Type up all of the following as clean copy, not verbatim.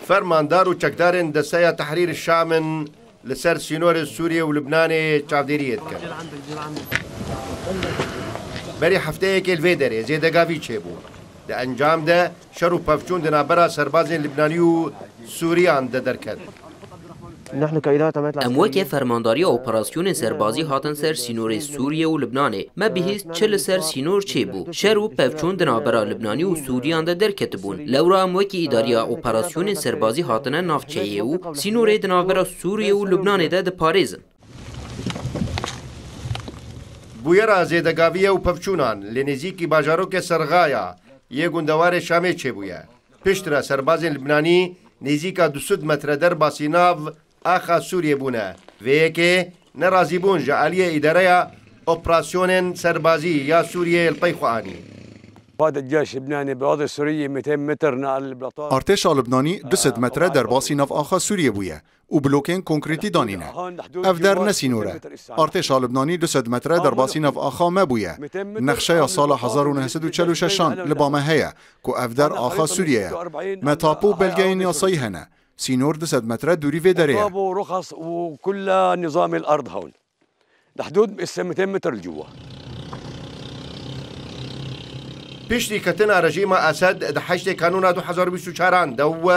فرماندار و چەکدارên دەستەیە تەحریر شامن لەسەر سینۆرە سووریە و لوبنانê چاودێریت کرد. بەری هەفتەیەکێ لێ دەرێ زێدەگاوی چێبوو. لە ئەنجامدا شەڕ و پەفچوون دەنابەرە سەربازên لبنانی و سووریان دەدەرکەن. ام وکی فرمانداری اپراسیون سربازی هاتن سر سینور سوریه و لبنانه ما بهیست چل سر سینور چه بو شر و پفچون دنابرا لبنانی و سوریان ده درکت بون لورا ام وکی اداری اپراسیون سربازی هاتن نافچه و سینور دنابرا سوریه و لبنانه ده پاریزن بویرا زێدەگاویە و پەفچوونان لە نێزیکی باژارۆکە سەرغایە یە گوندەوارێ شامێ چێبوویە پشترە سەربازên لبنانی نێزیکە 200 مەترە دەرباسی ناو ئاخا سووریە بوونە vêyekê nerazî bûn ji aliyê îdareya operasyonên serbazî ya Sûriyê li pey xwe anî. ارتشا لبنانی 200 متره در باسی ناف آخا سوریه بویه و بلوکین کنکریتی دانینه. افدر نسینوره. ارتشا لبنانی 200 متره در باسی ناف آخا ما بویه. نقشه سال 1946 لبامه هیا که افدر آخا سوریه. متاپو بلگه نیاسایی هنه. سینور 200 متره دوری وی داره. رخص و كل نظام الارض هون. لحدود 200 متر لجوا. پشتی کتنا رژیم اسد د 8 کانون 2024 دو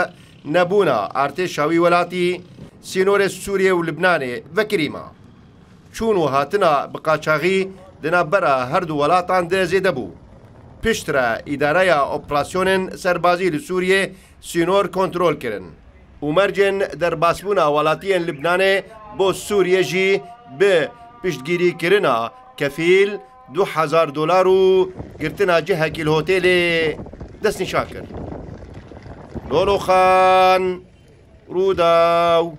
نبونا ارتشاوی ولاتی سینور سوریه و لبنان وکریما چون و هاتنا بقاچاغی دنابرا هر دو ولاتان ده زیده بو پشترا اداره اپراسیون سربازی لسوریه سینور کنترول کرن و مرجن در باسبونا ولاتین لبنان بو سوریه جی به پشتگیری کرنا کفیل $2,000 و گرتنا جهة الهوتيل دسني شاكر لولو خان روداو